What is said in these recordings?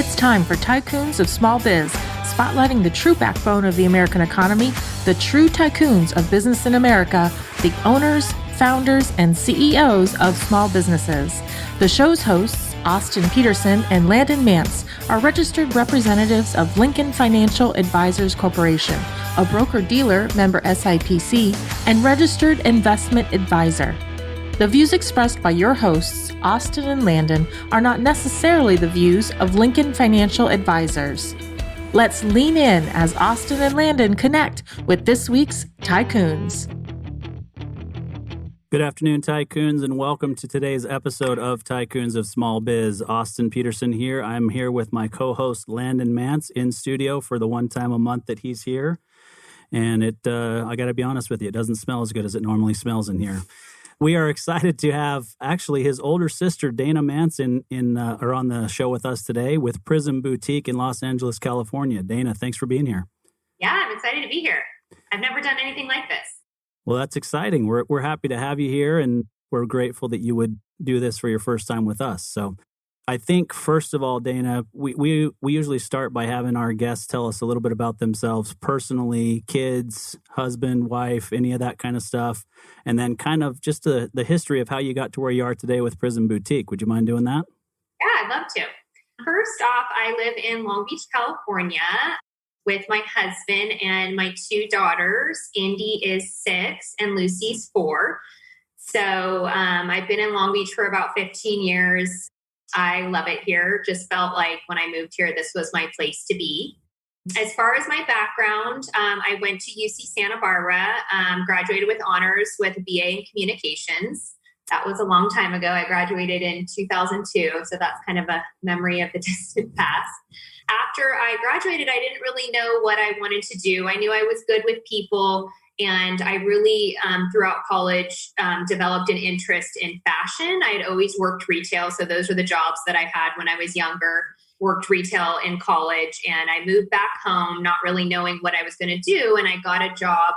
It's time for Tycoons of Small Biz, spotlighting the true backbone of the American economy, the true tycoons of business in America, the owners, founders, and CEOs of small businesses. The show's hosts, Austin Peterson and Dayna Mance, are registered representatives of Lincoln Financial Advisors Corporation, a broker-dealer member SIPC, and registered investment advisor. The views expressed by your hosts, Austin and Landon, are not necessarily the views of Lincoln Financial Advisors. Let's lean in as Austin and Landon connect with this week's Tycoons. Good afternoon, Tycoons, and welcome to today's episode of Tycoons of Small Biz. Austin Peterson here. I'm here with my co-host, Dayna Mance, in studio for the one time a month that he's here. And I got to be honest with you, it doesn't smell as good as it normally smells in here. We are excited to have actually his older sister, Dayna Mance, are on the show with us today with Prism Boutique in Los Angeles, California. Dayna, thanks for being here. Yeah, I'm excited to be here. I've never done anything like this. Well, that's exciting. We're happy to have you here, and we're grateful that you would do this for your first time with us. So I think, first of all, Dayna, we usually start by having our guests tell us a little bit about themselves personally, kids, husband, wife, any of that kind of stuff, and then kind of just the history of how you got to where you are today with Prism Boutique. Would you mind doing that? Yeah, I'd love to. First off, I live in Long Beach, California, with my husband and my two daughters. Indy is 6 and Lucy's 4. So I've been in Long Beach for about 15 years. I love it here. Just felt like when I moved here, this was my place to be. As far as my background, I went to UC Santa Barbara, graduated with honors with a BA in communications. That was a long time ago. I graduated in 2002, so that's kind of a memory of the distant past. After I graduated, I didn't really know what I wanted to do. I knew I was good with people, and I really, throughout college, developed an interest in fashion. I had always worked retail, so those were the jobs that I had when I was younger, worked retail in college, and I moved back home not really knowing what I was going to do, and I got a job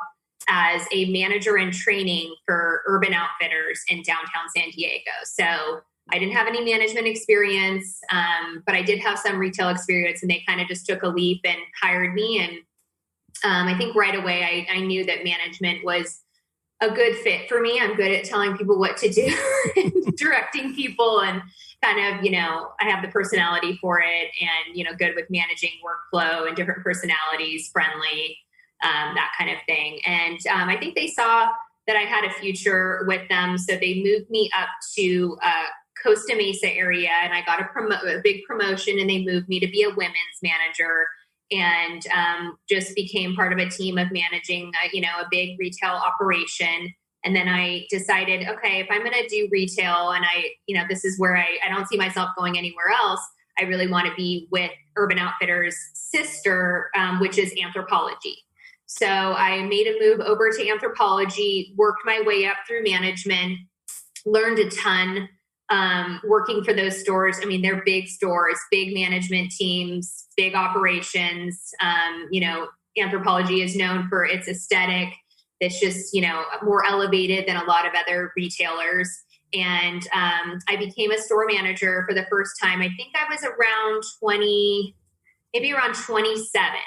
as a manager in training for Urban Outfitters in downtown San Diego. So I didn't have any management experience, but I did have some retail experience, and they kind of just took a leap and hired me. And I think right away I knew that management was a good fit for me. I'm good at telling people what to do and directing people, and kind of, I have the personality for it, and, good with managing workflow and different personalities, friendly, that kind of thing. And I think they saw that I had a future with them. So they moved me up to Costa Mesa area, and I got a big promotion, and they moved me to be a women's manager, and just became part of a team of managing, a big retail operation. And then I decided, okay, if I'm going to do retail, and this is where I don't see myself going anywhere else, I really want to be with Urban Outfitters' sister, which is Anthropologie. So I made a move over to Anthropologie, worked my way up through management, learned a ton working for those stores. I mean, they're big stores, big management teams, big operations. Anthropologie is known for its aesthetic. It's just, more elevated than a lot of other retailers. And I became a store manager for the first time. I think I was around 27.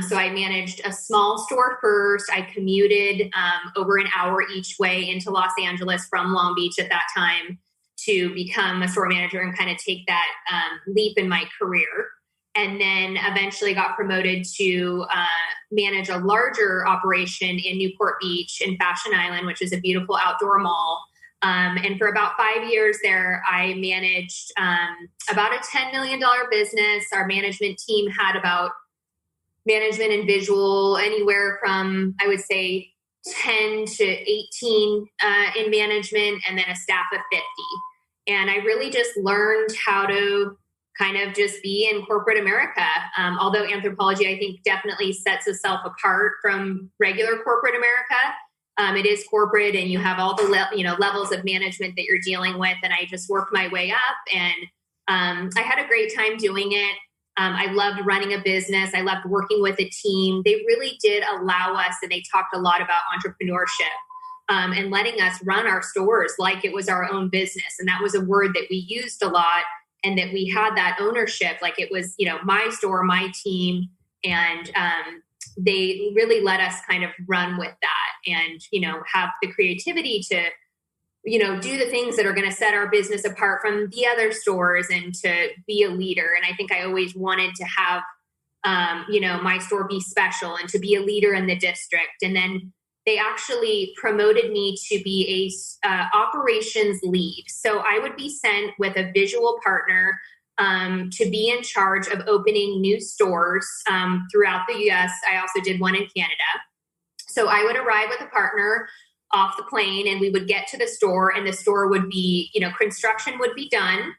So I managed a small store first. I commuted over an hour each way into Los Angeles from Long Beach at that time to become a store manager and kind of take that leap in my career. And then eventually got promoted to manage a larger operation in Newport Beach in Fashion Island, which is a beautiful outdoor mall. And for about 5 years there, I managed about a $10 million business. Our management team had about management and visual anywhere from, I would say, 10 to 18 in management, and then a staff of 50. And I really just learned how to kind of just be in corporate America. Although Anthropologie, I think, definitely sets itself apart from regular corporate America. It is corporate, and you have all the levels of management that you're dealing with. And I just worked my way up, and I had a great time doing it. I loved running a business. I loved working with a team. They really did allow us, and they talked a lot about entrepreneurship and letting us run our stores like it was our own business. And that was a word that we used a lot. and that we had that ownership. Like it was, my store, my team, and they really let us kind of run with that and, have the creativity to, do the things that are going to set our business apart from the other stores and to be a leader. And I think I always wanted to have, my store be special and to be a leader in the district. And then they actually promoted me to be a operations lead. So I would be sent with a visual partner to be in charge of opening new stores throughout the U.S. I also did one in Canada. So I would arrive with a partner off the plane, and we would get to the store, and the store would be, construction would be done,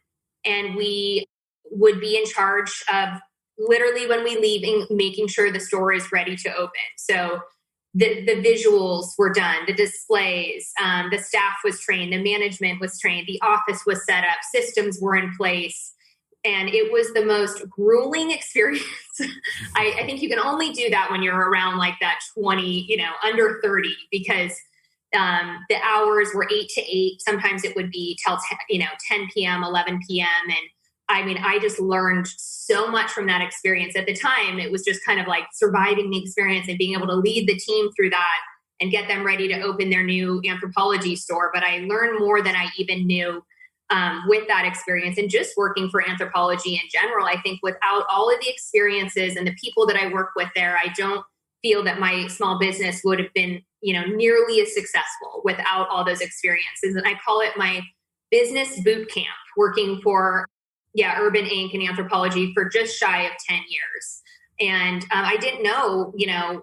and we would be in charge of literally when we leave, making sure the store is ready to open. So the visuals were done, the displays, the staff was trained, the management was trained, the office was set up, systems were in place. And it was the most grueling experience. I think you can only do that when you're around like that 20, under 30, because the hours were 8 to 8. Sometimes it would be till 10 p.m., 11 p.m. And I just learned so much from that experience. At the time, it was just kind of like surviving the experience and being able to lead the team through that and get them ready to open their new Anthropologie store. But I learned more than I even knew with that experience, and just working for Anthropologie in general. I think without all of the experiences and the people that I work with there, I don't feel that my small business would have been, nearly as successful without all those experiences. And I call it my business boot camp, working for Urban Inc. and Anthropologie for just shy of 10 years. And I didn't know,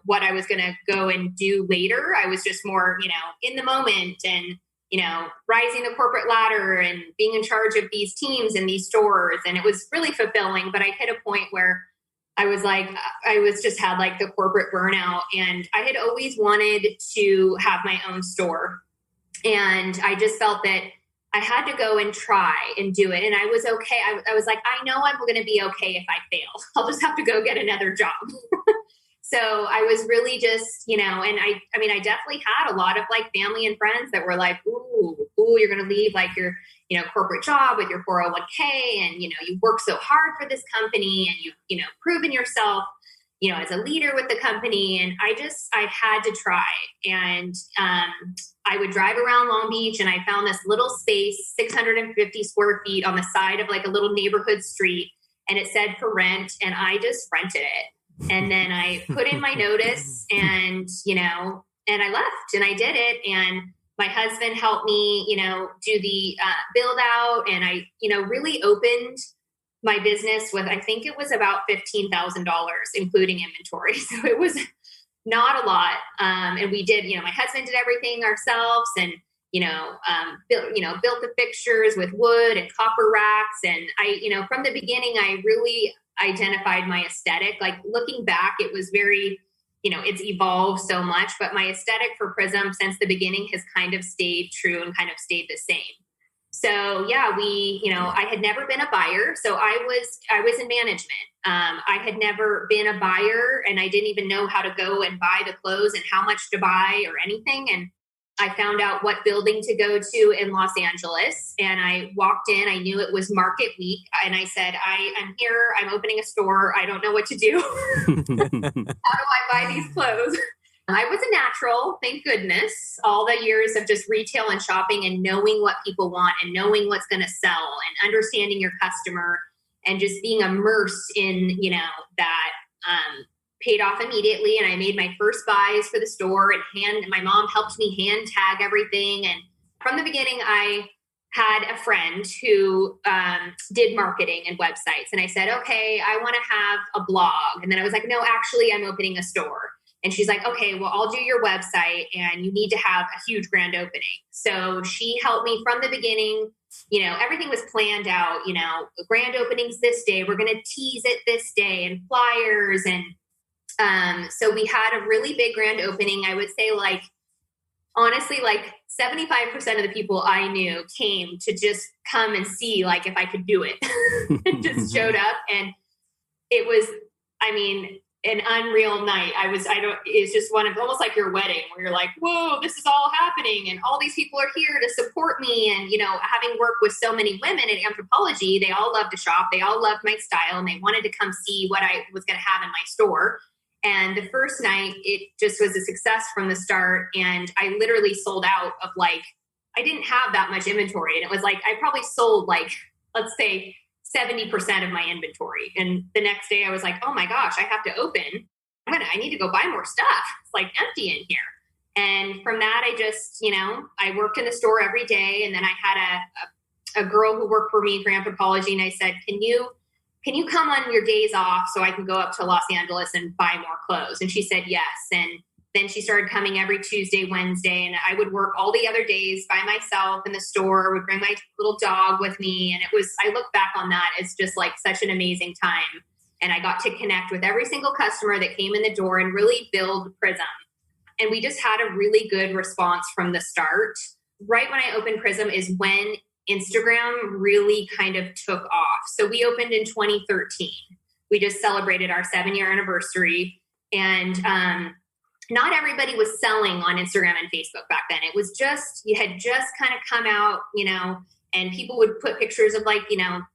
what I was going to go and do later. I was just more, in the moment and, rising the corporate ladder and being in charge of these teams and these stores. And it was really fulfilling. But I hit a point where I was like, had like the corporate burnout, and I had always wanted to have my own store. And I just felt that I had to go and try and do it. And I was okay. I was like, I know I'm going to be okay if I fail. I'll just have to go get another job. So I was really just, and I definitely had a lot of like family and friends that were like, ooh, you're going to leave like your, corporate job with your 401k. And, you work so hard for this company, and you've proven yourself, as a leader with the company. And I had to try. And I would drive around Long Beach, and I found this little space, 650 square feet on the side of like a little neighborhood street. And it said for rent, and I just rented it. And then I put in my notice, and, and I left, and I did it. And my husband helped me, do the build out. And I, really opened my business with, I think it was about $15,000, including inventory. So it was not a lot. And we did, my husband did everything ourselves, and, built the fixtures with wood and copper racks. And I, from the beginning, I really identified my aesthetic. Like looking back, it was very, it's evolved so much, but my aesthetic for Prism since the beginning has kind of stayed true and kind of stayed the same. So I had never been a buyer. So I was in management. I had never been a buyer, and I didn't even know how to go and buy the clothes and how much to buy or anything. And I found out what building to go to in Los Angeles, and I walked in. I knew it was market week, and I said, I'm here. I'm opening a store. I don't know what to do. How do I buy these clothes? I was a natural, thank goodness. All the years of just retail and shopping and knowing what people want and knowing what's going to sell and understanding your customer and just being immersed in, that paid off immediately. And I made my first buys for the store, and my mom helped me hand tag everything. And from the beginning, I had a friend who did marketing and websites. And I said, okay, I want to have a blog. And then I was like, no, actually, I'm opening a store. And she's like, okay, well, I'll do your website, and you need to have a huge grand opening. So she helped me from the beginning. Everything was planned out, grand openings this day. We're going to tease it this day, and flyers. And so we had a really big grand opening. I would say honestly, 75% of the people I knew came to just come and see if I could do it and just showed up. And it was, an unreal night. It's just one of almost like your wedding where you're like, whoa, this is all happening. And all these people are here to support me. And, having worked with so many women in anthropology, they all love to shop. They all loved my style and they wanted to come see what I was going to have in my store. And the first night, it just was a success from the start. And I literally sold out of I didn't have that much inventory. And it was I probably sold let's say 70% of my inventory. And the next day I was like, oh my gosh, I have to open. I need to go buy more stuff. It's empty in here. And from that, I just, I worked in the store every day. And then I had a girl who worked for me for anthropology. And I said, can you come on your days off so I can go up to Los Angeles and buy more clothes? And she said, yes. And then she started coming every Tuesday, Wednesday, and I would work all the other days by myself in the store, would bring my little dog with me. And I look back on that as just such an amazing time. And I got to connect with every single customer that came in the door and really build Prism. And we just had a really good response from the start. Right when I opened Prism is when Instagram really kind of took off. So we opened in 2013. We just celebrated our 7-year anniversary. And, not everybody was selling on Instagram and Facebook back then. It was you had just kind of come out, and people would put pictures of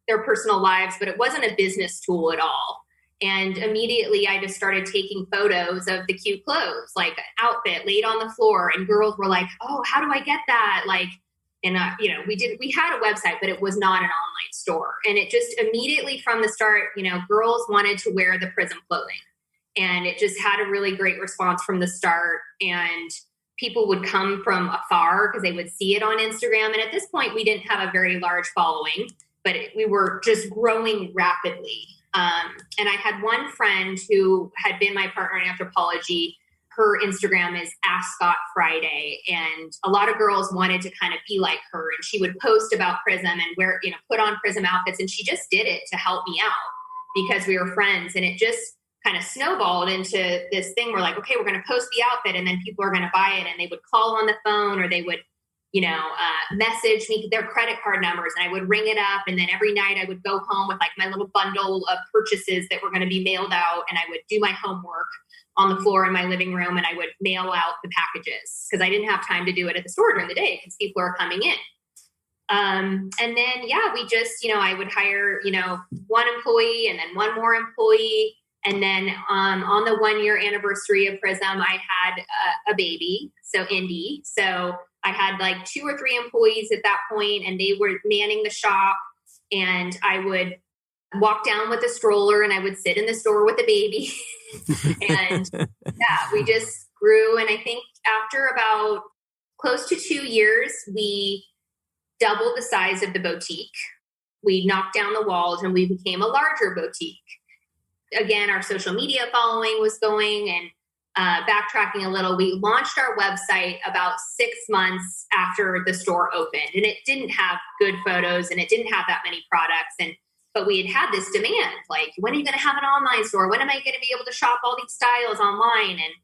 their personal lives, but it wasn't a business tool at all. And immediately I just started taking photos of the cute clothes, an outfit laid on the floor, and girls were like, oh, how do I get that? We had a website, but it was not an online store. And it just immediately from the start, girls wanted to wear the Prism clothing. And it just had a really great response from the start. And people would come from afar because they would see it on Instagram. And at this point, we didn't have a very large following, but we were just growing rapidly. And I had one friend who had been my partner in anthropology. Her Instagram is Ask Scott Friday. And a lot of girls wanted to kind of be like her. And she would post about Prism and put on Prism outfits. And she just did it to help me out because we were friends. And it just kind of snowballed into this thing. We're okay, we're going to post the outfit and then people are going to buy it. And they would call on the phone or they would, message me their credit card numbers and I would ring it up. And then every night I would go home with my little bundle of purchases that were going to be mailed out. And I would do my homework on the floor in my living room and I would mail out the packages because I didn't have time to do it at the store during the day because people are coming in. And then, we just, I would hire, one employee and then one more employee. And then on the 1-year anniversary of Prism, I had a baby, so Indy. So I had 2 or 3 employees at that point, and they were manning the shop. And I would walk down with a stroller, and I would sit in the store with the baby. And we just grew. And I think after about close to 2 years, we doubled the size of the boutique. We knocked down the walls, and we became a larger boutique. Again, our social media following was going and backtracking a little. We launched our website about 6 months after the store opened, and it didn't have good photos and it didn't have that many products. But we had this demand, when are you going to have an online store? When am I going to be able to shop all these styles online? And,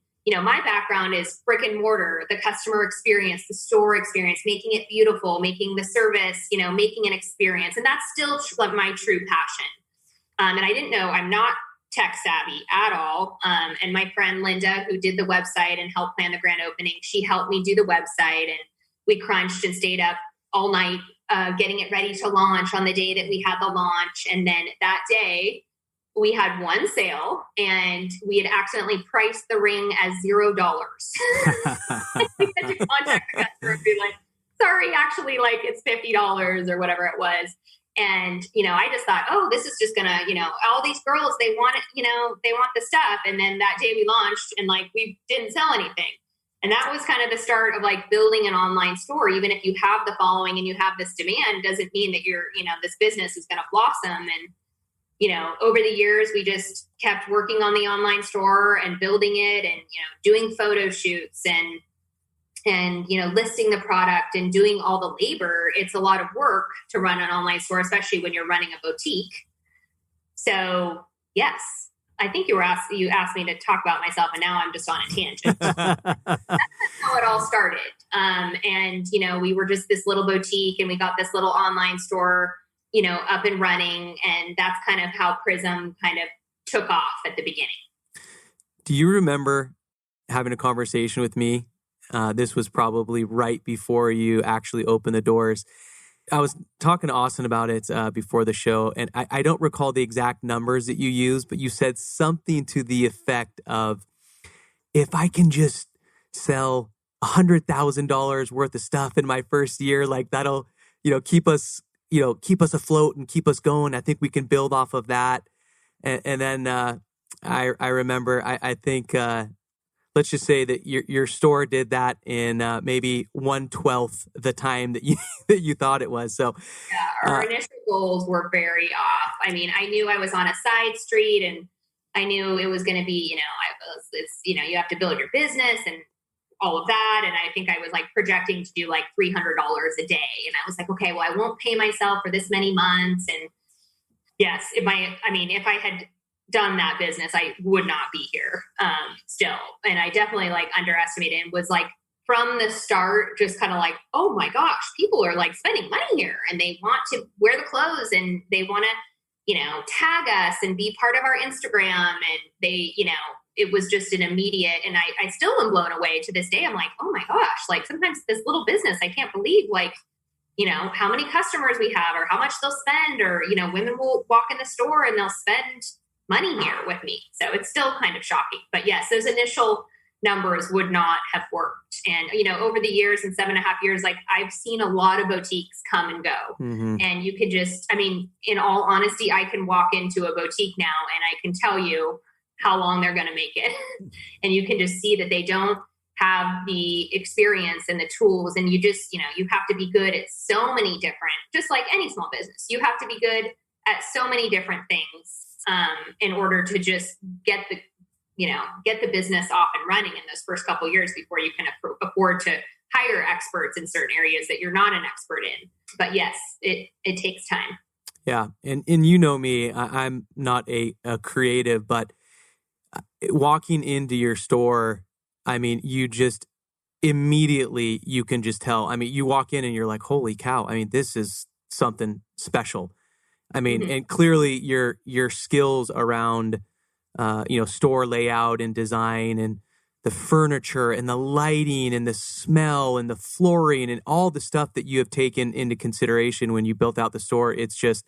my background is brick and mortar, the customer experience, the store experience, making it beautiful, making the service, making an experience. And that's still my true passion. And I didn't know, I'm not tech savvy at all. And my friend Linda, who did the website and helped plan the grand opening, she helped me do the website, and we crunched and stayed up all night getting it ready to launch on the day that we had the launch. And then that day we had one sale and we had accidentally priced the ring as $0. We had to contact the customer and be like, sorry, actually it's $50 or whatever it was. And, I just thought, oh, this is just going to, all these girls, they want it, they want the stuff. And then that day we launched and we didn't sell anything. And that was kind of the start of building an online store. Even if you have the following and you have this demand, doesn't mean that you're, this business is going to blossom. And, over the years, we just kept working on the online store and building it and, doing photo shoots and listing the product and doing all the labor. It's a lot of work to run an online store, especially when you're running a boutique. So yes, I think you asked me to talk about myself, and now I'm just on a tangent. That's how it all started. And we were just this little boutique, and we got this little online store, up and running. And that's kind of how Prism kind of took off at the beginning. Do you remember having a conversation with me? This was probably right before you actually opened the doors. I was talking to Austin about it before the show, and I don't recall the exact numbers that you used, but you said something to the effect of, if I can just sell $100,000 worth of stuff in my first year, like that'll, keep us, keep us afloat and keep us going. I think we can build off of that. And then I remember, I think, let's just say that your store did that in maybe 1/12 the time that you that you thought it was. So yeah, our initial goals were very off. I mean, I knew I was on a side street, and I knew it was going to be, you have to build your business and all of that. And I think I was like projecting to do like $300 a day. And I was like, okay, well, I won't pay myself for this many months. And yes, if I had done that business, I would not be here still. And I definitely like underestimated and was like, from the start, just kind of like, oh my gosh, people are like spending money here and they want to wear the clothes and they want to, tag us and be part of our Instagram. And they, it was just an immediate, and I still am blown away to this day. I'm like, oh my gosh, like sometimes this little business, I can't believe like, how many customers we have or how much they'll spend, or, women will walk in the store and they'll spend money here with me. So it's still kind of shocking. But yes, those initial numbers would not have worked. And, over the years and 7.5 years, like I've seen a lot of boutiques come and go. Mm-hmm. And you could just, in all honesty, I can walk into a boutique now and I can tell you how long they're going to make it. And you can just see that they don't have the experience and the tools. And you just, you have to be good at so many different, just like any small business, you have to be good at so many different things in order to just get the business off and running in those first couple of years before you can afford to hire experts in certain areas that you're not an expert in. But yes, it takes time. Yeah. And me, I'm not a creative, but walking into your store, you just immediately, you can just tell. You walk in and you're like, holy cow. This is something special. Mm-hmm. And clearly your skills around, store layout and design and the furniture and the lighting and the smell and the flooring and all the stuff that you have taken into consideration when you built out the store. It's just,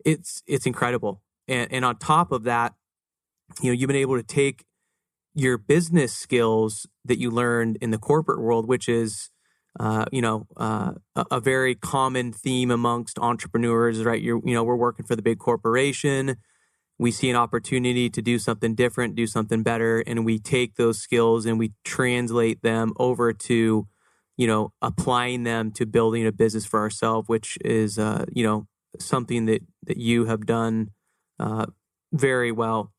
it's incredible. And on top of that, you've been able to take your business skills that you learned in the corporate world, which is, a very common theme amongst entrepreneurs, right? We're working for the big corporation. We see an opportunity to do something different, do something better, and we take those skills and we translate them over to, applying them to building a business for ourselves, which is, something that you have done very well.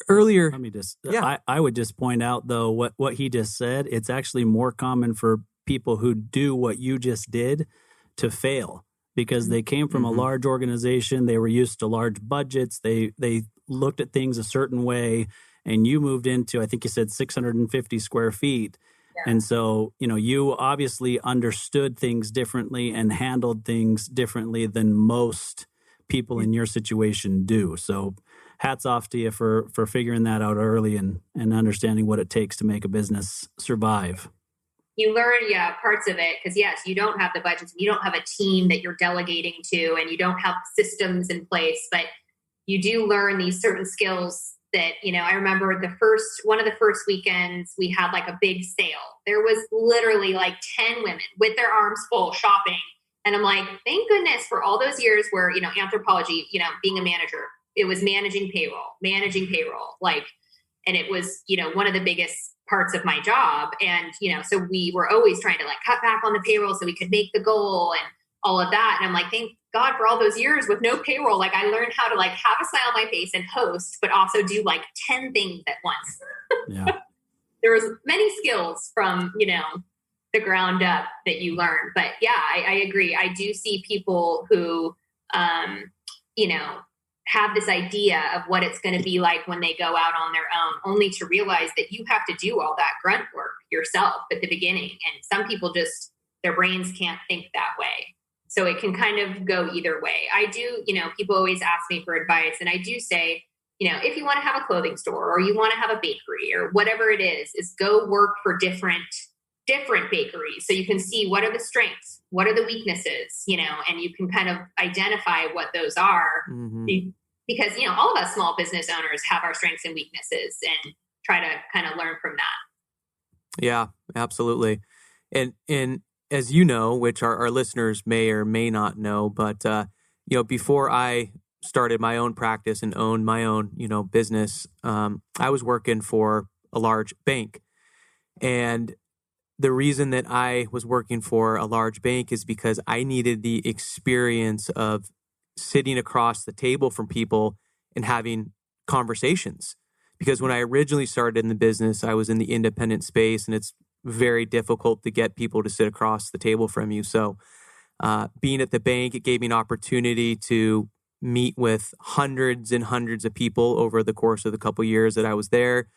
Earlier, Let me just, yeah. I would just point out though, what he just said, it's actually more common for people who do what you just did to fail because they came from a large organization. They were used to large budgets. They looked at things a certain way, and you moved into, I think you said 650 square feet. Yeah. And so, you obviously understood things differently and handled things differently than most people in your situation do. So hats off to you for figuring that out early and understanding what it takes to make a business survive. You learn, parts of it, because yes, you don't have the budgets and you don't have a team that you're delegating to and you don't have systems in place, but you do learn these certain skills that, I remember one of the first weekends we had like a big sale. There was literally like 10 women with their arms full shopping. And I'm like, thank goodness for all those years where, anthropology, being a manager, it was managing payroll, like, and it was, one of the biggest parts of my job. And, so we were always trying to like cut back on the payroll so we could make the goal and all of that. And I'm like, thank God for all those years with no payroll. Like I learned how to like have a smile on my face and host, but also do like 10 things at once. Yeah. There was many skills from, the ground up that you learn. But yeah, I agree. I do see people who, have this idea of what it's going to be like when they go out on their own, only to realize that you have to do all that grunt work yourself at the beginning. And some people just, their brains can't think that way. So it can kind of go either way. I do, people always ask me for advice, and I do say, if you want to have a clothing store or you want to have a bakery or whatever it is go work for different bakeries so you can see what are the strengths, what are the weaknesses, and you can kind of identify what those are. Mm-hmm. Because, all of us small business owners have our strengths and weaknesses and try to kind of learn from that. Yeah, absolutely. And as you know, which our listeners may or may not know, but, before I started my own practice and owned my own, business, I was working for a large bank. And the reason that I was working for a large bank is because I needed the experience of sitting across the table from people and having conversations. Because when I originally started in the business, I was in the independent space, and it's very difficult to get people to sit across the table from you. So being at the bank, it gave me an opportunity to meet with hundreds and hundreds of people over the course of the couple years that I was there.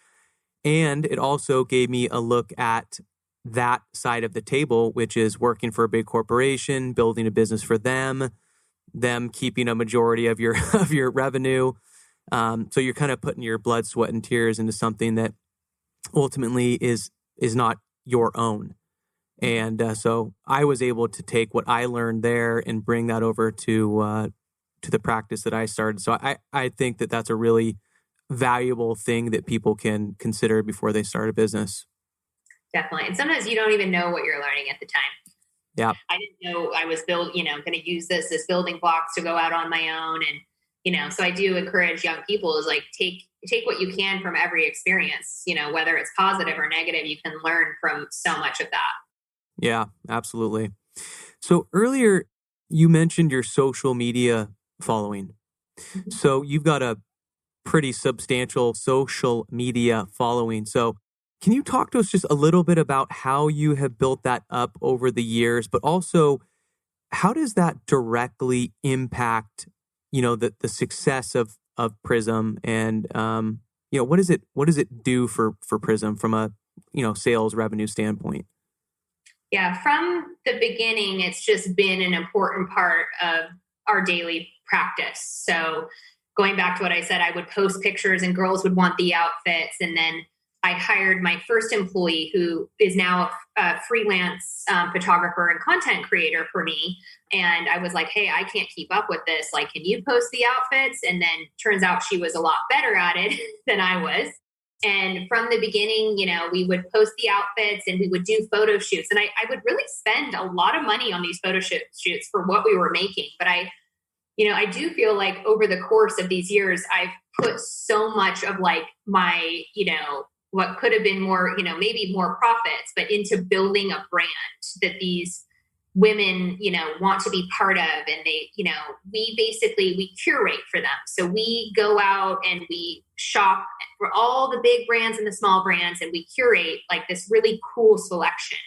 And it also gave me a look at that side of the table, which is working for a big corporation, building a business for them keeping a majority of your of your revenue. So you're kind of putting your blood, sweat, and tears into something that ultimately is not your own. And so I was able to take what I learned there and bring that over to the practice that I started. So I think that that's a really valuable thing that people can consider before they start a business. Definitely. And sometimes you don't even know what you're learning at the time. Yeah. I didn't know I was going to use this as building blocks to go out on my own. And, so I do encourage young people is like, take what you can from every experience, whether it's positive or negative, you can learn from so much of that. Yeah, absolutely. So earlier you mentioned your social media following. Mm-hmm. So you've got a pretty substantial social media following. So can you talk to us just a little bit about how you have built that up over the years, but also how does that directly impact, the success of Prism, and what does it do for Prism from a sales revenue standpoint? Yeah, from the beginning, it's just been an important part of our daily practice. So going back to what I said, I would post pictures and girls would want the outfits, and then I hired my first employee who is now a freelance photographer and content creator for me. And I was like, hey, I can't keep up with this. Like, can you post the outfits? And then turns out she was a lot better at it than I was. And from the beginning, we would post the outfits and we would do photo shoots. And I would really spend a lot of money on these photo shoots for what we were making. But I do feel like over the course of these years, I've put so much of like my, what could have been more, maybe more profits, but into building a brand that these women, want to be part of. And they, we curate for them. So we go out and we shop for all the big brands and the small brands, and we curate like this really cool selection.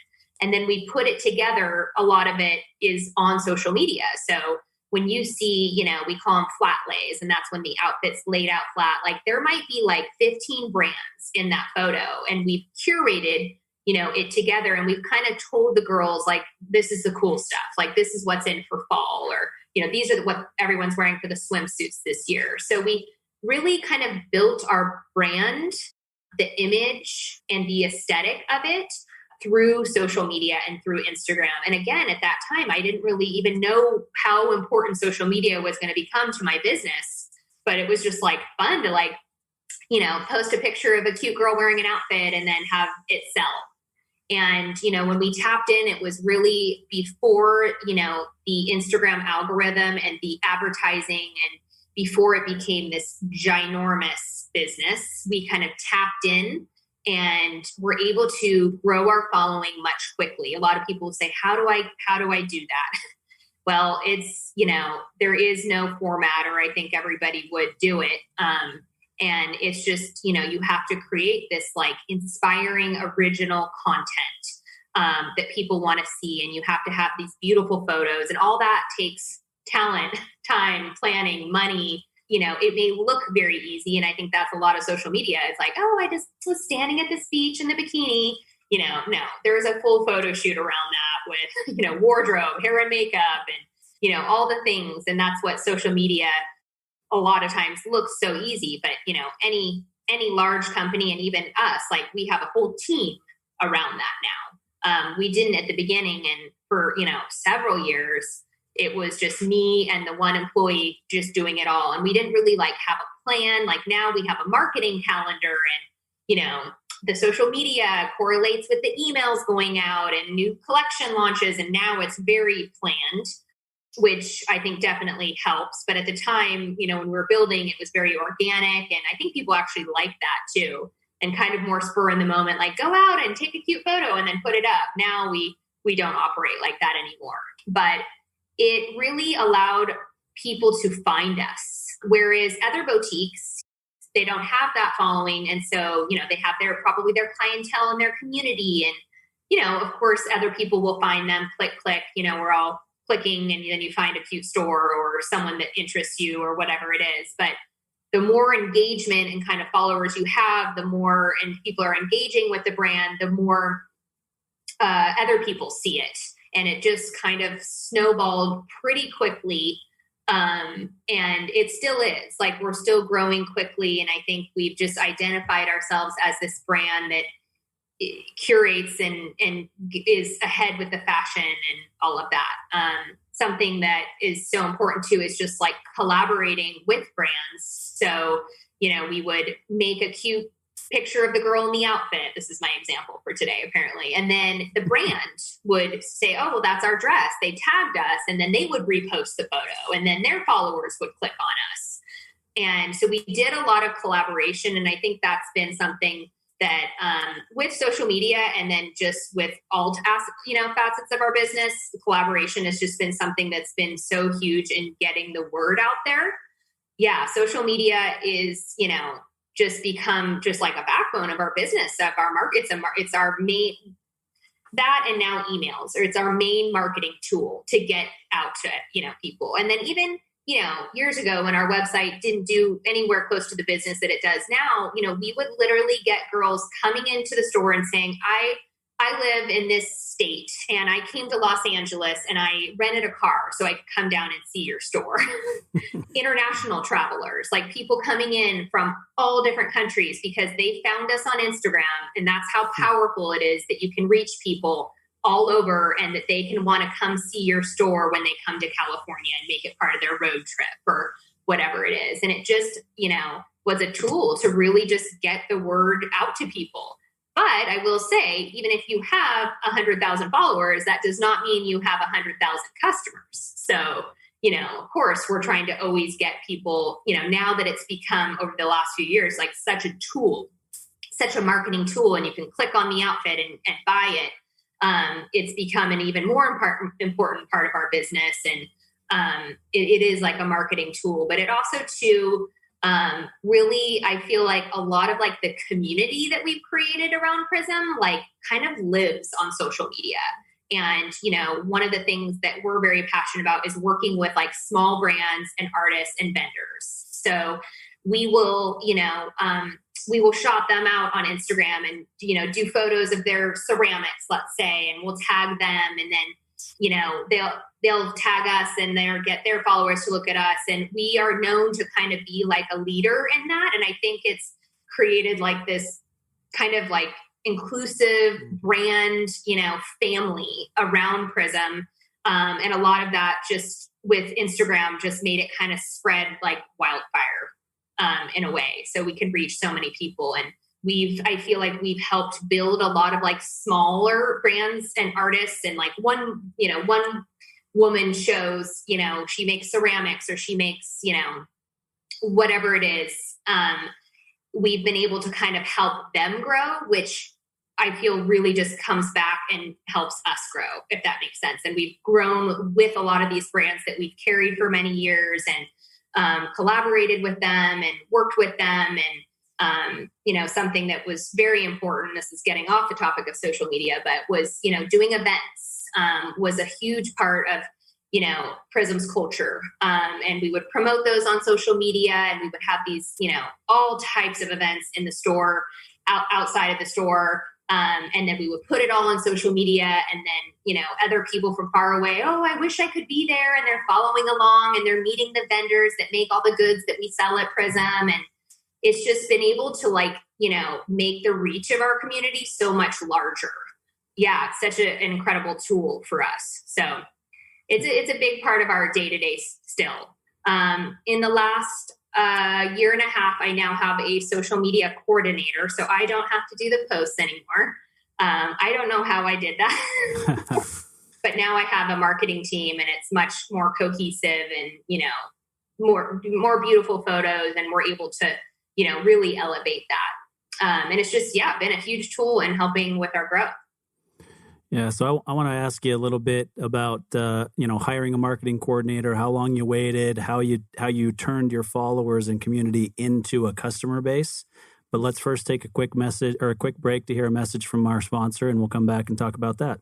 And then we put it together. A lot of it is on social media. So when you see, we call them flat lays, and that's when the outfit's laid out flat. Like there might be like 15 brands in that photo, and we've curated, it together, and we've kind of told the girls like, this is the cool stuff. Like this is what's in for fall, or, these are what everyone's wearing for the swimsuits this year. So we really kind of built our brand, the image and the aesthetic of it through social media and through Instagram. And again, at that time, I didn't really even know how important social media was going to become to my business, but it was just like fun to like, post a picture of a cute girl wearing an outfit and then have it sell. And, when we tapped in, it was really before, the Instagram algorithm and the advertising, and before it became this ginormous business, we kind of tapped in and we're able to grow our following much quickly. A lot of people say, how do I do that? Well, it's, there is no format, or I think everybody would do it. And it's just, you have to create this like inspiring original content that people want to see. And you have to have these beautiful photos, and all that takes talent, time, planning, money. It may look very easy. And I think that's a lot of social media. It's like, oh, I just was standing at this beach in the bikini. No, there's a full photo shoot around that with, wardrobe, hair and makeup, and, all the things. And that's what social media a lot of times looks so easy, but any large company, and even us, like we have a whole team around that now. We didn't at the beginning, and for several years it was just me and the one employee just doing it all, and we didn't really like have a plan. Like now we have a marketing calendar, and the social media correlates with the emails going out and new collection launches, and now it's very planned, which I think definitely helps. But at the time, when we were building, it was very organic. And I think people actually like that too. And kind of more spur in the moment, like go out and take a cute photo and then put it up. Now we don't operate like that anymore. But it really allowed people to find us. Whereas other boutiques, they don't have that following. And so, they have probably their clientele in their community. And, of course, other people will find them, click, we're all clicking, and then you find a cute store or someone that interests you or whatever it is. But the more engagement and kind of followers you have, the more, and people are engaging with the brand, the more other people see it. And it just kind of snowballed pretty quickly. And it still is, like, we're still growing quickly. And I think we've just identified ourselves as this brand that curates and is ahead with the fashion and all of that. Something that is so important too is just like collaborating with brands. So, we would make a cute picture of the girl in the outfit. This is my example for today, apparently. And then the brand would say, oh, well, that's our dress. They tagged us, and then they would repost the photo, and then their followers would click on us. And so we did a lot of collaboration. And I think that's been something that with social media, and then just with all facets of our business, collaboration has just been something that's been so huge in getting the word out there. Yeah, social media is, just become just like a backbone of our business, of our market. It's our main, that, and now emails, or it's our main marketing tool to get out to, people. And then even, years ago when our website didn't do anywhere close to the business that it does now, we would literally get girls coming into the store and saying, I live in this state and I came to Los Angeles and I rented a car so I could come down and see your store. International travelers, like people coming in from all different countries because they found us on Instagram. And that's how powerful it is that you can reach people all over, and that they can want to come see your store when they come to California and make it part of their road trip or whatever it is. And it just, was a tool to really just get the word out to people. But I will say, even if you have 100,000 followers, that does not mean you have 100,000 customers. So, of course, we're trying to always get people, now that it's become over the last few years, like such a tool, such a marketing tool, and you can click on the outfit and buy it. It's become an even more important part of our business. And it is like a marketing tool, but it also too, really, I feel like a lot of like the community that we've created around Prism, like kind of lives on social media. And, one of the things that we're very passionate about is working with like small brands and artists and vendors. So we will, we will shout them out on Instagram and, do photos of their ceramics, let's say, and we'll tag them. And then, they'll tag us and they'll get their followers to look at us. And we are known to kind of be like a leader in that. And I think it's created like this kind of like inclusive brand, family around Prism. And a lot of that just with Instagram just made it kind of spread like wildfire in a way. So we could reach so many people. And I feel like we've helped build a lot of like smaller brands and artists, and like one woman shows, she makes ceramics or she makes, whatever it is. We've been able to kind of help them grow, which I feel really just comes back and helps us grow, if that makes sense. And we've grown with a lot of these brands that we've carried for many years and collaborated with them and worked with them. And, something that was very important, this is getting off the topic of social media, but was, doing events was a huge part of, Prism's culture. And we would promote those on social media, and we would have these, all types of events in the store, outside of the store, And then we would put it all on social media, and then, other people from far away, oh, I wish I could be there. And they're following along and they're meeting the vendors that make all the goods that we sell at Prism. And it's just been able to make the reach of our community so much larger. Yeah, it's such an incredible tool for us. So it's a big part of our day-to-day still. In the last year and a half, I now have a social media coordinator, so I don't have to do the posts anymore. I don't know how I did that, but now I have a marketing team, and it's much more cohesive, and more beautiful photos, and we're able to really elevate that. And it's just been a huge tool in helping with our growth. Yeah, so I want to ask you a little bit about hiring a marketing coordinator, how long you waited, how you turned your followers and community into a customer base. But let's first take a quick break to hear a message from our sponsor, and we'll come back and talk about that.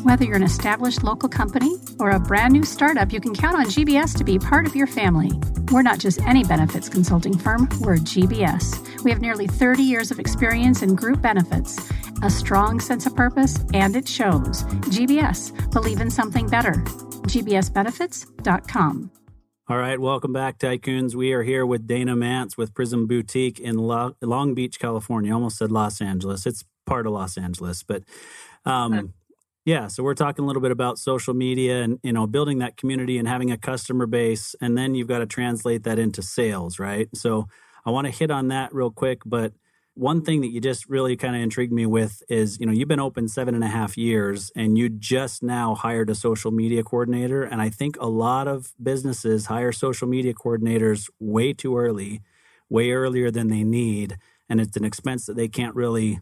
Whether you're an established local company or a brand new startup, you can count on GBS to be part of your family. We're not just any benefits consulting firm, we're GBS. We have nearly 30 years of experience in group benefits, a strong sense of purpose, and it shows. GBS, believe in something better. gbsbenefits.com. All right, welcome back, Tycoons. We are here with Dayna Mance with Prism Boutique in Long Beach, California. Almost said Los Angeles. It's part of Los Angeles, but so we're talking a little bit about social media and building that community and having a customer base, and then you've got to translate that into sales, right? So I want to hit on that real quick, but one thing that you just really kind of intrigued me with is, you've been open 7.5 years and you just now hired a social media coordinator. And I think a lot of businesses hire social media coordinators way too early, way earlier than they need. And it's an expense that they can't really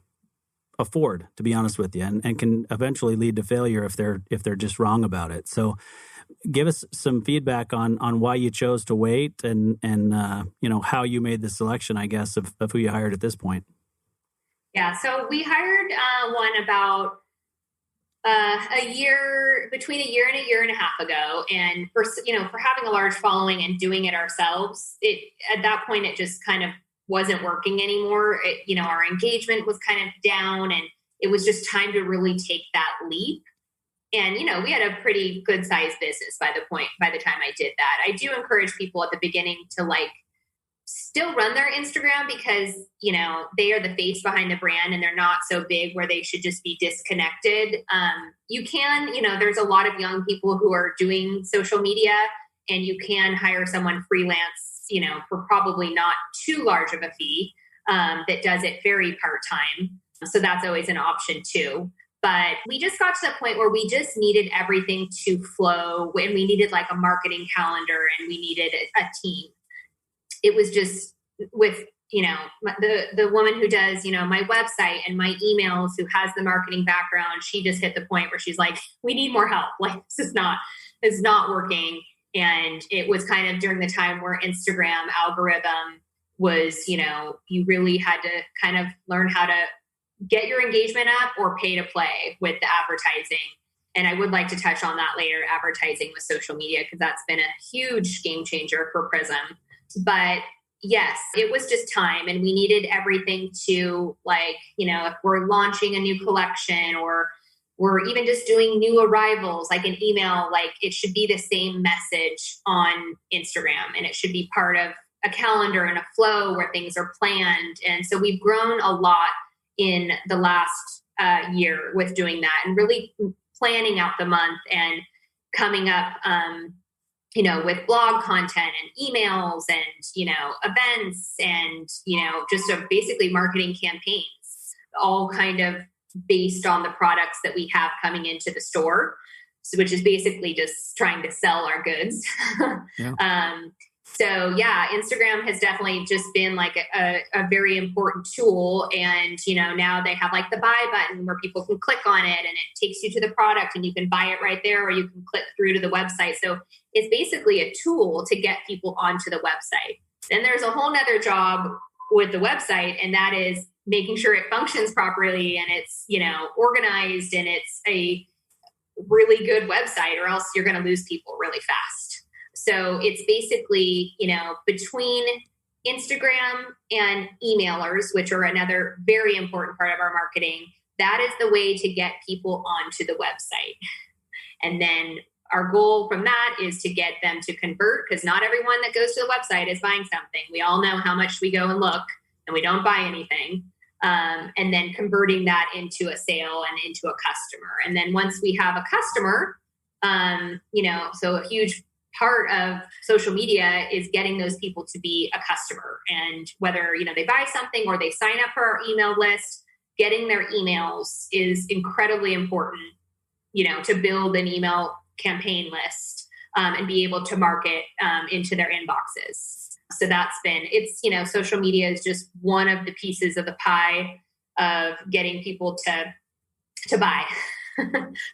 afford, to be honest with you, and can eventually lead to failure if they're just wrong about it. So give us some feedback on why you chose to wait and how you made the selection, I guess, of who you hired at this point. Yeah, so we hired one about between a year and a half ago. And for having a large following and doing it ourselves, at that point, it just kind of wasn't working anymore. Our engagement was kind of down, and it was just time to really take that leap. And, we had a pretty good sized business by the time I did that. I do encourage people at the beginning to still run their Instagram because, they are the face behind the brand and they're not so big where they should just be disconnected. You can, there's a lot of young people who are doing social media, and you can hire someone freelance, for probably not too large of a fee, that does it very part-time. So that's always an option too. But we just got to the point where we just needed everything to flow, and we needed a marketing calendar, and we needed a team. It was just with, the woman who does, my website and my emails, who has the marketing background, she just hit the point where she's like, we need more help. It's not working. And it was kind of during the time where Instagram algorithm was, you really had to kind of learn how to get your engagement up or pay to play with the advertising. And I would like to touch on that later, advertising with social media, because that's been a huge game changer for Prism. But yes, it was just time, and we needed everything to if we're launching a new collection or we're even just doing new arrivals, like an email, it should be the same message on Instagram, and it should be part of a calendar and a flow where things are planned. And so we've grown a lot in the last year with doing that and really planning out the month and coming up, with blog content and emails and, events and, just basically marketing campaigns, all kind of based on the products that we have coming into the store, which is basically just trying to sell our goods. Yeah. So yeah, Instagram has definitely just been a very important tool. And, now they have the buy button where people can click on it and it takes you to the product and you can buy it right there, or you can click through to the website. So it's basically a tool to get people onto the website. Then there's a whole nother job with the website, and that is making sure it functions properly and it's, organized and it's a really good website, or else you're going to lose people really fast. So it's basically, between Instagram and emailers, which are another very important part of our marketing, that is the way to get people onto the website. And then our goal from that is to get them to convert, because not everyone that goes to the website is buying something. We all know how much we go and look and we don't buy anything. And then converting that into a sale and into a customer. And then once we have a customer, so a huge part of social media is getting those people to be a customer. And whether, they buy something or they sign up for our email list, getting their emails is incredibly important, to build an email campaign list and be able to market into their inboxes. So that's been, social media is just one of the pieces of the pie of getting people to buy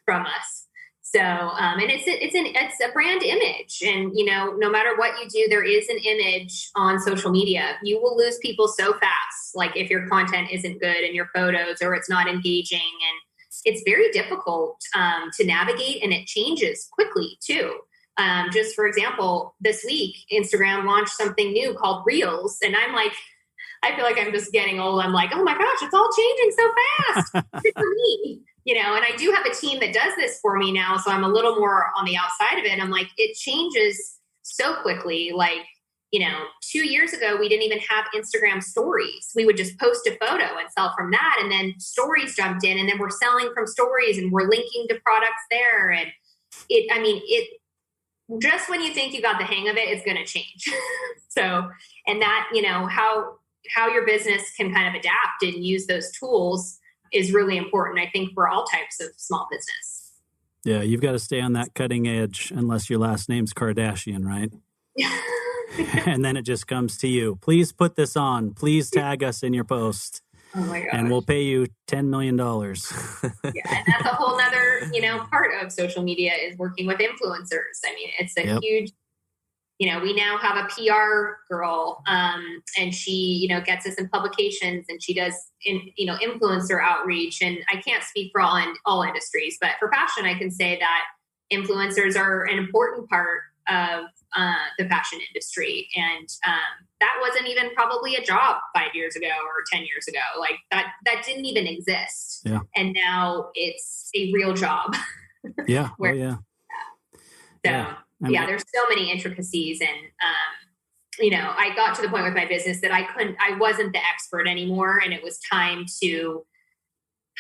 from us. So, and it's a brand image, and no matter what you do, there is an image on social media. You will lose people so fast, like if your content isn't good and your photos, or it's not engaging, and it's very difficult to navigate, and it changes quickly too. Just for example, this week, Instagram launched something new called Reels, and I feel like I'm just getting old. I'm like, oh my gosh, it's all changing so fast. Good for me. And I do have a team that does this for me now, so I'm a little more on the outside of it. I'm like, it changes so quickly. 2 years ago, we didn't even have Instagram stories. We would just post a photo and sell from that. And then stories jumped in, and then we're selling from stories, and we're linking to products there. And just when you think you got the hang of it, it's going to change. So, and that, how your business can kind of adapt and use those tools is really important, I think, for all types of small business. Yeah, you've got to stay on that cutting edge, unless your last name's Kardashian, right? And then it just comes to you. Please put this on. Please tag us in your post. Oh my gosh. And we'll pay you $10 million. Yeah, and that's a whole nother, part of social media is working with influencers. I mean, it's a huge, we now have a PR girl, and she, gets us in publications, and she does, influencer outreach. And I can't speak for all industries, but for fashion, I can say that influencers are an important part of the fashion industry. And that wasn't even probably a job 5 years ago or 10 years ago. Like that didn't even exist. Yeah. And now it's a real job. Yeah. There's so many intricacies. And, I got to the point with my business that I wasn't the expert anymore. And it was time to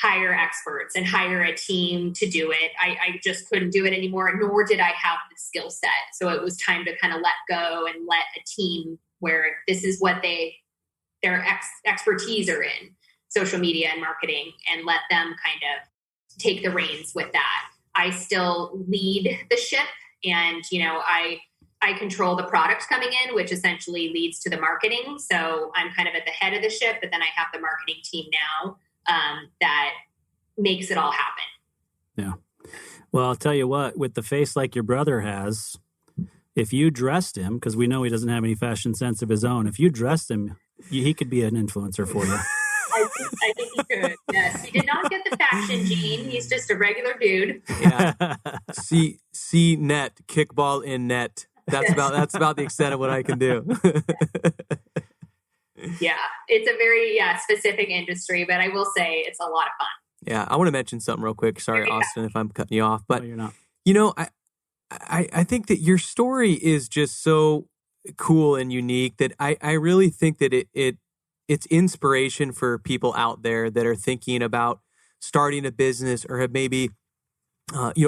hire experts and hire a team to do it. I just couldn't do it anymore, nor did I have the skill set. So it was time to kind of let go and let a team where this is what their expertise are in, social media and marketing, and let them kind of take the reins with that. I still lead the ship, and, I control the product coming in, which essentially leads to the marketing. So I'm kind of at the head of the ship, but then I have the marketing team now that makes it all happen. Yeah. Well, I'll tell you what, with the face like your brother has, if you dressed him, because we know he doesn't have any fashion sense of his own, if you dressed him, he could be an influencer for you. I think he could. Yes. He did not get the fashion gene. He's just a regular dude. Yeah. C net, kickball in net. That's about the extent of what I can do. Yeah, it's a very specific industry, but I will say it's a lot of fun. Yeah, I want to mention something real quick. Sorry, Austin, if I'm cutting you off, but no, you're not. I think that your story is just so cool and unique that I really think that it's inspiration for people out there that are thinking about starting a business or have maybe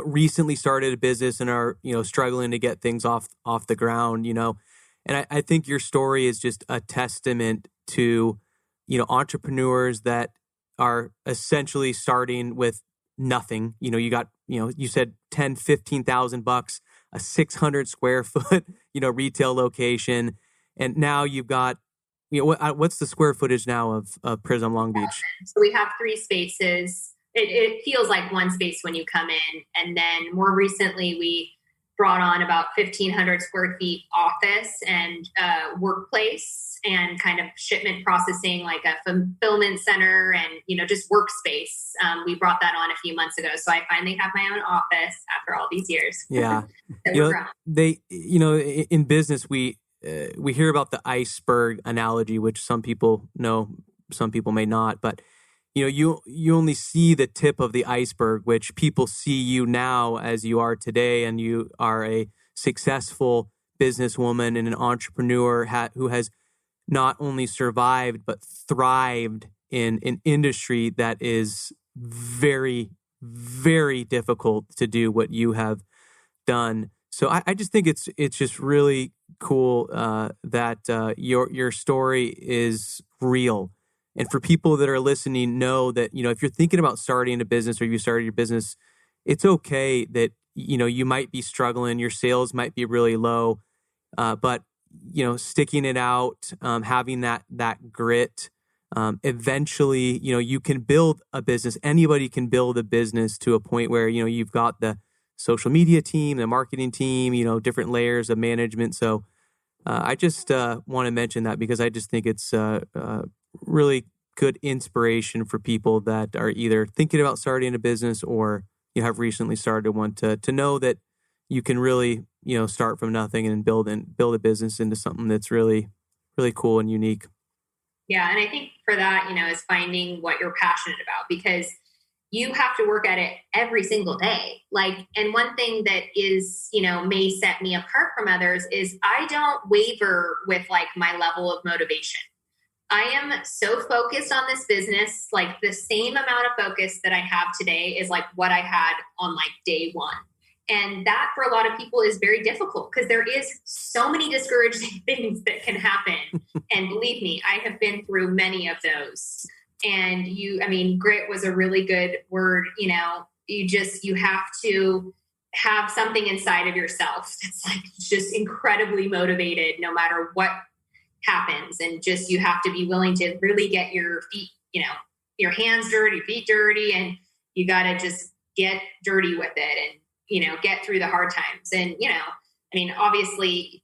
recently started a business and are struggling to get things off the ground. And I think your story is just a testament to, entrepreneurs that are essentially starting with nothing. You got, you said $10,000-$15,000, a 600 square foot, retail location. And now you've got, what's the square footage now of Prism Long Beach? So we have 3 spaces. It feels like one space when you come in. And then more recently, we brought on about 1,500 square feet office and workplace and kind of shipment processing, like a fulfillment center and, just workspace. We brought that on a few months ago. So I finally have my own office after all these years. Yeah. So in business, we hear about the iceberg analogy, which some people know, some people may not, but you only see the tip of the iceberg, which people see you now as you are today, and you are a successful businesswoman and an entrepreneur who has not only survived but thrived in an industry that is very, very difficult to do what you have done. So I just think it's just really cool that your story is real. And for people that are listening, know that, if you're thinking about starting a business or you started your business, it's okay that, you might be struggling, your sales might be really low, but, sticking it out, having that grit, eventually, you can build a business. Anybody can build a business to a point where, you've got the social media team, the marketing team, different layers of management. So I just want to mention that because I just think it's really good inspiration for people that are either thinking about starting a business or you have recently started one to know that you can really, start from nothing and build a business into something that's really, really cool and unique. Yeah. And I think for that, is finding what you're passionate about, because you have to work at it every single day. And one thing that is, may set me apart from others is I don't waver with my level of motivation. I am so focused on this business, the same amount of focus that I have today is what I had on day one. And that for a lot of people is very difficult because there is so many discouraging things that can happen. And believe me, I have been through many of those. And grit was a really good word. You have to have something inside of yourself that's just incredibly motivated no matter what happens. And just, you have to be willing to really get your feet, your hands dirty, feet dirty, and you got to just get dirty with it and, get through the hard times. And, obviously,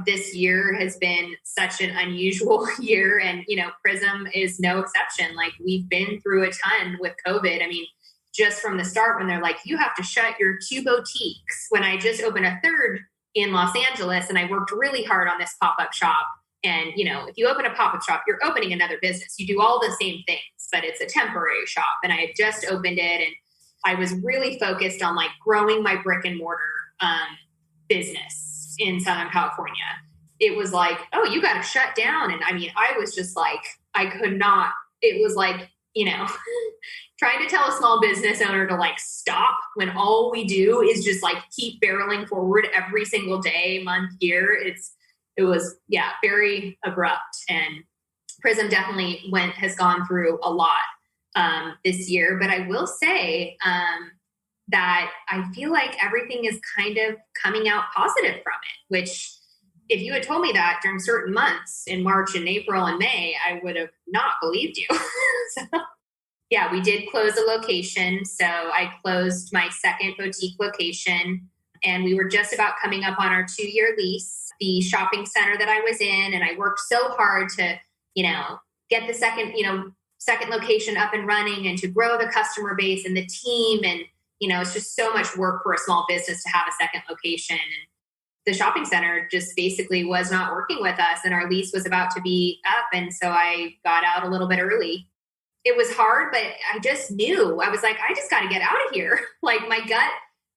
this year has been such an unusual year, and, Prism is no exception. We've been through a ton with COVID. Just from the start when they're you have to shut your 2 boutiques, when I just opened a third in Los Angeles and I worked really hard on this pop-up shop. And, if you open a pop-up shop, you're opening another business. You do all the same things, but it's a temporary shop. And I had just opened it, and I was really focused on growing my brick and mortar business in Southern California. It was oh, you got to shut down. And I was just I could not, it was trying to tell a small business owner to stop when all we do is just keep barreling forward every single day, month, year. It was very abrupt, and Prism definitely has gone through a lot this year. But I will say that I feel everything is kind of coming out positive from it, which if you had told me that during certain months in March and April and May, I would have not believed you. So, we did close a location. So I closed my second boutique location, and we were just about coming up on our 2-year lease, the shopping center that I was in. And I worked so hard to, get the second location up and running and to grow the customer base and the team. And, it's just so much work for a small business to have a second location. And the shopping center just basically was not working with us, and our lease was about to be up. And so I got out a little bit early. It was hard, but I just knew. I was I just got to get out of here. My gut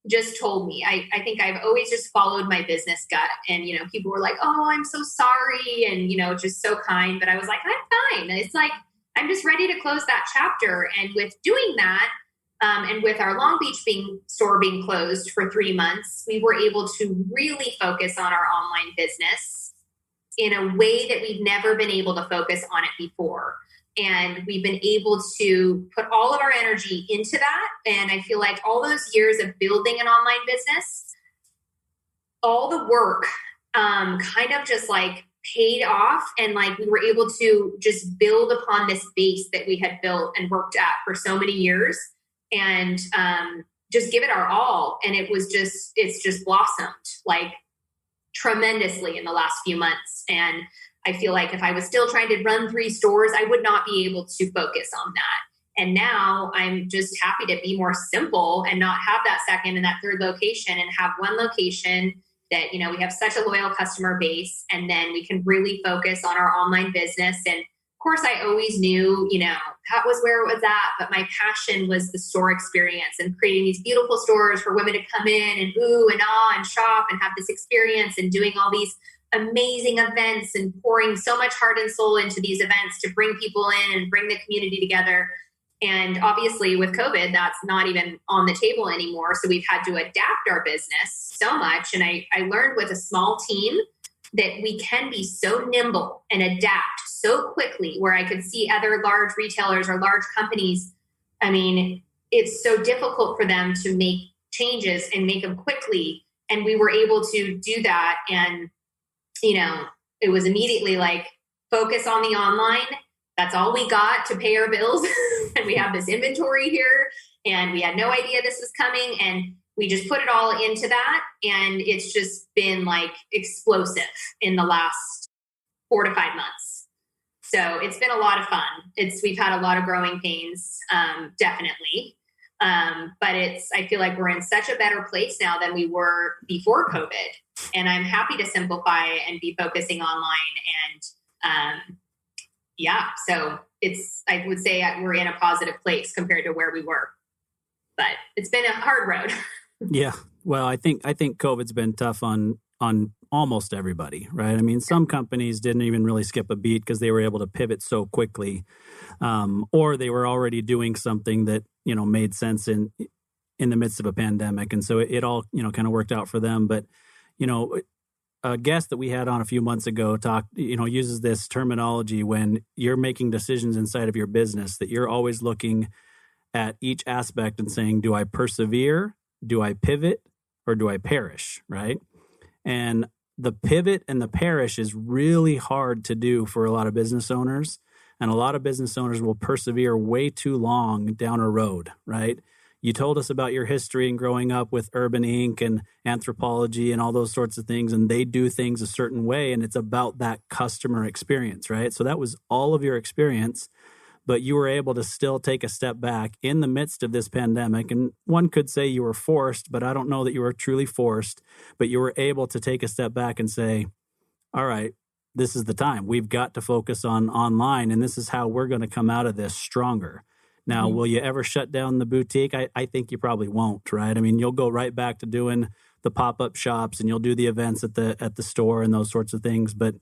just told me. I think I've always just followed my business gut. And, people were oh, I'm so sorry. And, just so kind. But I was I'm fine. It's I'm just ready to close that chapter. And with doing that, and with our Long Beach store being closed for 3 months, we were able to really focus on our online business in a way that we've never been able to focus on it before. And we've been able to put all of our energy into that. And I feel all those years of building an online business, all the work kind of just paid off. And we were able to just build upon this base that we had built and worked at for so many years, and just give it our all. And it's just blossomed tremendously in the last few months. And I feel if I was still trying to run 3 stores, I would not be able to focus on that. And now I'm just happy to be more simple and not have that second and that third location, and have one location that, we have such a loyal customer base, and then we can really focus on our online business. And of course, I always knew, that was where it was at, but my passion was the store experience and creating these beautiful stores for women to come in and ooh and ah and shop and have this experience, and doing all these amazing events and pouring so much heart and soul into these events to bring people in and bring the community together. And obviously with COVID, that's not even on the table anymore. So we've had to adapt our business so much. And I learned with a small team that we can be so nimble and adapt so quickly, where I could see other large retailers or large companies. I mean, it's so difficult for them to make changes and make them quickly. And we were able to do that. And, it was immediately like, focus on the online. That's all we got to pay our bills. And we have this inventory here, and we had no idea this was coming. And we just put it all into that. And it's just been like explosive in the last 4 to 5 months. So it's been a lot of fun. We've had a lot of growing pains, definitely. But I feel like we're in such a better place now than we were before COVID. And I'm happy to simplify and be focusing online. And so I would say we're in a positive place compared to where we were. But it's been a hard road. Yeah. Well, I think COVID's been tough on almost everybody, right? I mean, some companies didn't even really skip a beat because they were able to pivot so quickly, or they were already doing something that, made sense in the midst of a pandemic. And so it all, kind of worked out for them. But, a guest that we had on a few months ago uses this terminology when you're making decisions inside of your business, that you're always looking at each aspect and saying, do I persevere? Do I pivot? Or do I perish? Right? And the pivot and the perish is really hard to do for a lot of business owners. And a lot of business owners will persevere way too long down a road, right? You told us about your history and growing up with Urban Inc. and Anthropology and all those sorts of things, and they do things a certain way, and it's about that customer experience, right? So that was all of your experience, but you were able to still take a step back in the midst of this pandemic. And one could say you were forced, but I don't know that you were truly forced, but you were able to take a step back and say, all right, this is the time. We've got to focus on online, and this is how we're going to come out of this stronger. Now, will you ever shut down the boutique? I think you probably won't, right? I mean, you'll go right back to doing the pop-up shops, and you'll do the events at the store and those sorts of things. But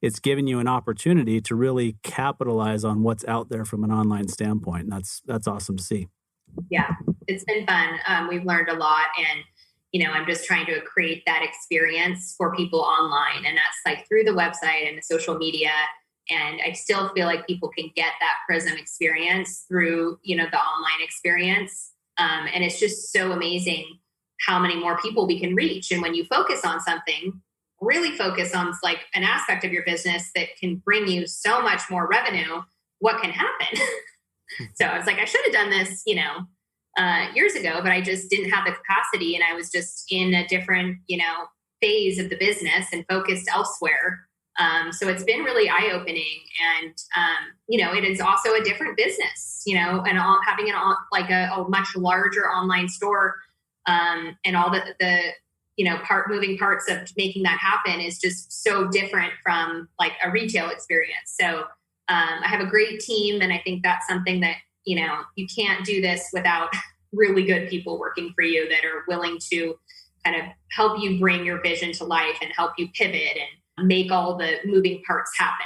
it's giving you an opportunity to really capitalize on what's out there from an online standpoint. And that's awesome to see. Yeah, it's been fun. We've learned a lot, and I'm just trying to create that experience for people online, and that's like through the website and the social media. And I still feel like people can get that Prism experience through, the online experience. And it's just so amazing how many more people we can reach. And when you focus on something, really focus on like an aspect of your business that can bring you so much more revenue, what can happen? So I was like, I should have done this, years ago, but I just didn't have the capacity. And I was just in a different, phase of the business and focused elsewhere. So it's been really eye-opening, and, it is also a different business, and having a much larger online store, and all the moving parts of making that happen is just so different from like a retail experience. So, I have a great team, and I think that's something that, you can't do this without really good people working for you that are willing to kind of help you bring your vision to life and help you pivot and make all the moving parts happen.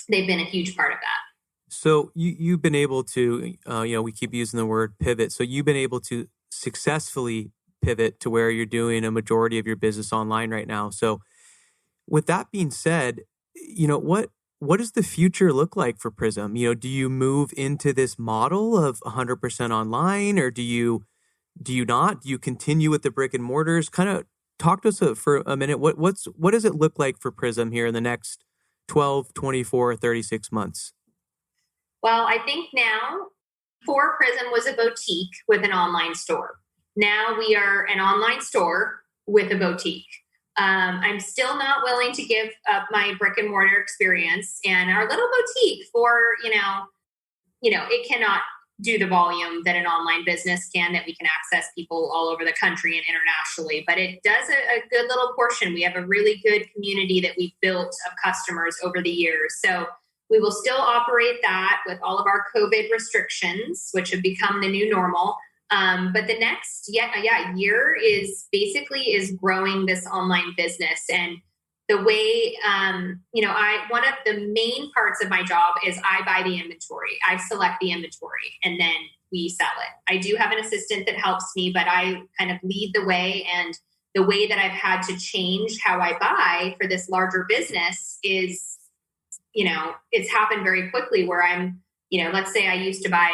They've been a huge part of that. So you've been able to, we keep using the word pivot. So you've been able to successfully pivot to where you're doing a majority of your business online right now. So with that being said, what does the future look like for Prism? Do you move into this model of 100% online, or do you not? Do you continue with the brick and mortars? Kind of talk to us for a minute. What does it look like for Prism here in the next 12, 24, 36 months? Well, I think now, before Prism was a boutique with an online store. Now we are an online store with a boutique. I'm still not willing to give up my brick and mortar experience and our little boutique for, it cannot do the volume that an online business can, that we can access people all over the country and internationally, but it does a good little portion. We have a really good community that we've built of customers over the years. So we will still operate that with all of our COVID restrictions, which have become the new normal. But the next year is growing this online business. And the way, one of the main parts of my job is I buy the inventory. I select the inventory and then we sell it. I do have an assistant that helps me, but I kind of lead the way. And the way that I've had to change how I buy for this larger business is, it's happened very quickly where I'm, let's say I used to buy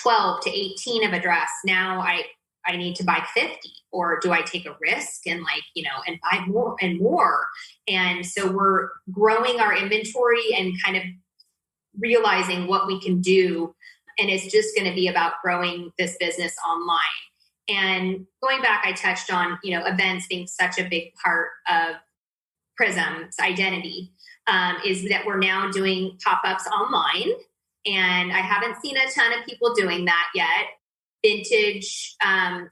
12 to 18 of a dress. Now I need to buy 50, or do I take a risk and and buy more and more? And so we're growing our inventory and kind of realizing what we can do. And it's just going to be about growing this business online. And going back, I touched on, events being such a big part of Prism's identity, is that we're now doing pop-ups online. And I haven't seen a ton of people doing that yet. Vintage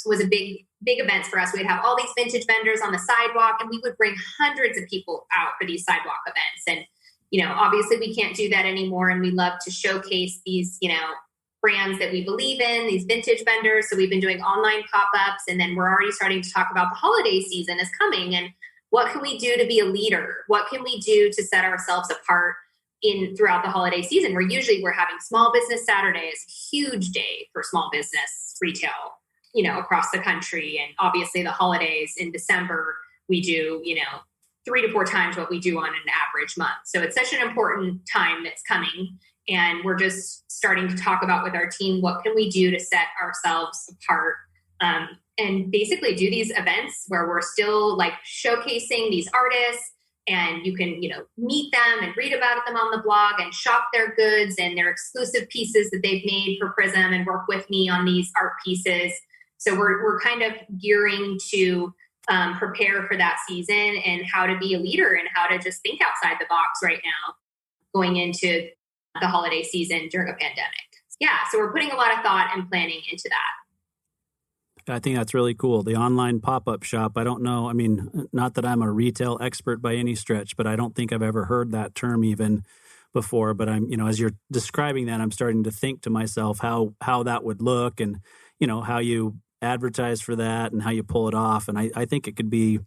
was a big event for us. We'd have all these vintage vendors on the sidewalk, and we would bring hundreds of people out for these sidewalk events. And, obviously we can't do that anymore. And we love to showcase these, brands that we believe in, these vintage vendors. So we've been doing online pop-ups, and then we're already starting to talk about the holiday season is coming. And what can we do to be a leader? What can we do to set ourselves apart throughout the holiday season? We're having Small Business Saturday is a huge day for small business retail, across the country. And obviously the holidays in December, we do, 3 to 4 times what we do on an average month. So it's such an important time that's coming. And we're just starting to talk about with our team, what can we do to set ourselves apart, and basically do these events where we're still showcasing these artists. And you can, meet them and read about them on the blog and shop their goods and their exclusive pieces that they've made for Prism, and work with me on these art pieces. So we're kind of gearing to prepare for that season and how to be a leader and how to just think outside the box right now going into the holiday season during a pandemic. Yeah, so we're putting a lot of thought and planning into that. I think that's really cool. The online pop-up shop. I don't know. I mean, not that I'm a retail expert by any stretch, but I don't think I've ever heard that term even before. But I'm, as you're describing that, I'm starting to think to myself how that would look, and, how you advertise for that and how you pull it off. And I think it could be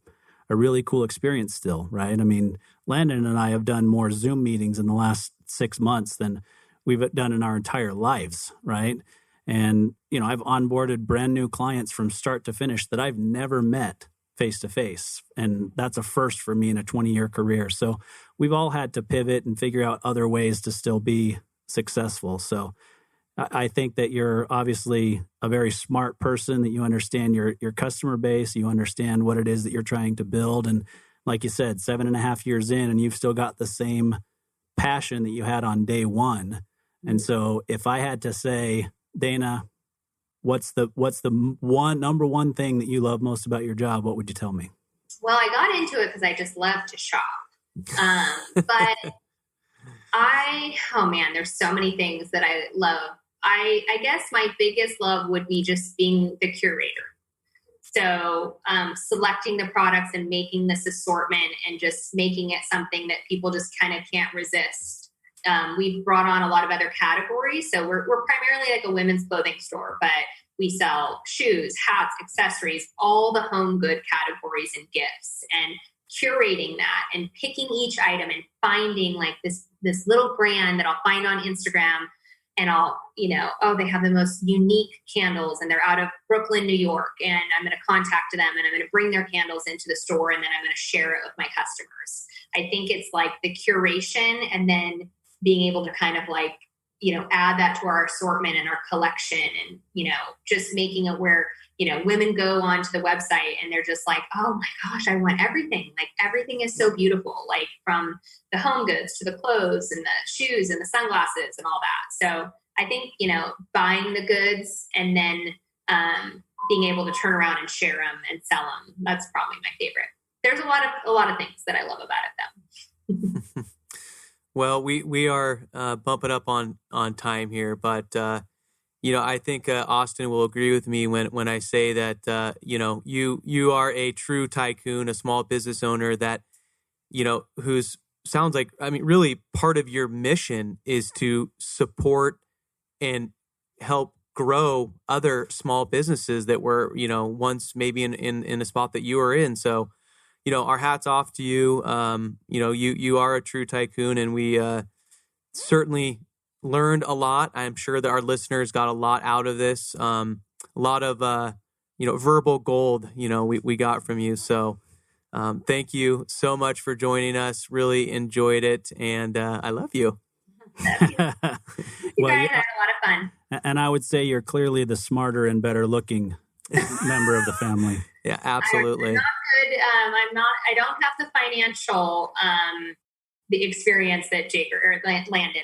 a really cool experience still, right? I mean, Landon and I have done more Zoom meetings in the last 6 months than we've done in our entire lives, right? And, I've onboarded brand new clients from start to finish that I've never met face to face. And that's a first for me in a 20-year career. So we've all had to pivot and figure out other ways to still be successful. So I think that you're obviously a very smart person, that you understand your customer base, you understand what it is that you're trying to build. And like you said, 7.5 years in, and you've still got the same passion that you had on day one. And so if I had to say, Dayna, what's the number one thing that you love most about your job, what would you tell me? Well, I got into it because I just love to shop. But there's so many things that I love. I guess my biggest love would be just being the curator. So selecting the products and making this assortment and just making it something that people just kind of can't resist. We've brought on a lot of other categories. So we're primarily like a women's clothing store, but we sell shoes, hats, accessories, all the home good categories and gifts, and curating that and picking each item and finding like this little brand that I'll find on Instagram, and I'll, they have the most unique candles and they're out of Brooklyn, New York, and I'm going to contact them and I'm going to bring their candles into the store, and then I'm going to share it with my customers. I think it's like the curation, and then being able to kind of like, add that to our assortment and our collection, and, just making it where, women go onto the website and they're just like, oh my gosh, I want everything. Like everything is so beautiful, like from the home goods to the clothes and the shoes and the sunglasses and all that. So I think, buying the goods and then being able to turn around and share them and sell them, that's probably my favorite. There's a lot of things that I love about it though. Well, we are bumping up on time here, but I think Austin will agree with me when I say that, you are a true tycoon, a small business owner that, who's sounds like, really part of your mission is to support and help grow other small businesses that were, once maybe in a spot that you were in. So, our hats off to you. You are a true tycoon, and we certainly learned a lot. I'm sure that our listeners got a lot out of this. A lot of, verbal gold, we got from you. So thank you so much for joining us. Really enjoyed it. And I love you. You guys had a lot of fun. And I would say you're clearly the smarter and better looking member of the family. Yeah, absolutely. I'm not good. I don't have the financial, the experience that Jake or Landon has,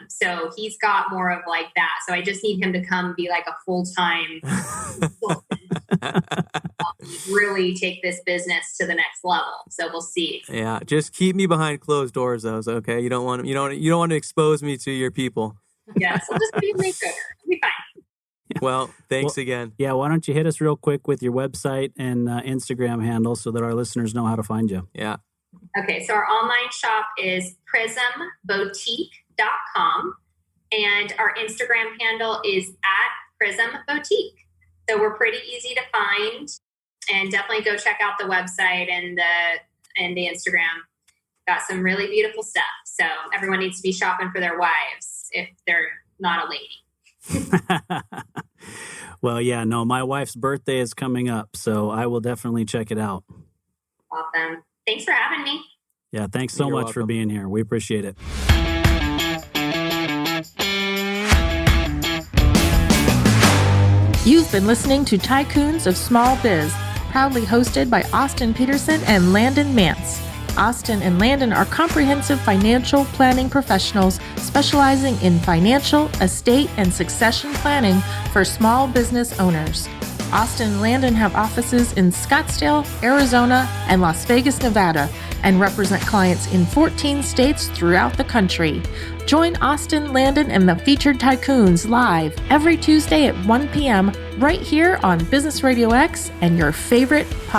so he's got more of like that. So I just need him to come be like a full-time really take this business to the next level. So we'll see. Yeah. Just keep me behind closed doors though. Okay. You don't want to expose me to your people. Yes. We'll just be a makeover. It'll be fine. Well, thanks again. Yeah. Why don't you hit us real quick with your website and Instagram handle so that our listeners know how to find you? Yeah. Okay. So our online shop is prismboutique.com and our Instagram handle is @prismboutique. So we're pretty easy to find, and definitely go check out the website and the Instagram. Got some really beautiful stuff. So everyone needs to be shopping for their wives if they're not a lady. Well, yeah, no, my wife's birthday is coming up, so I will definitely check it out. Awesome. Thanks for having me. Yeah, thanks so much for being here. We appreciate it. You've been listening to Tycoons of Small Biz, proudly hosted by Austin Peterson and Landon Mance. Austin and Landon are comprehensive financial planning professionals specializing in financial, estate, and succession planning for small business owners. Austin and Landon have offices in Scottsdale, Arizona, and Las Vegas, Nevada, and represent clients in 14 states throughout the country. Join Austin, Landon, and the featured tycoons live every Tuesday at 1 p.m. right here on Business RadioX and your favorite podcast.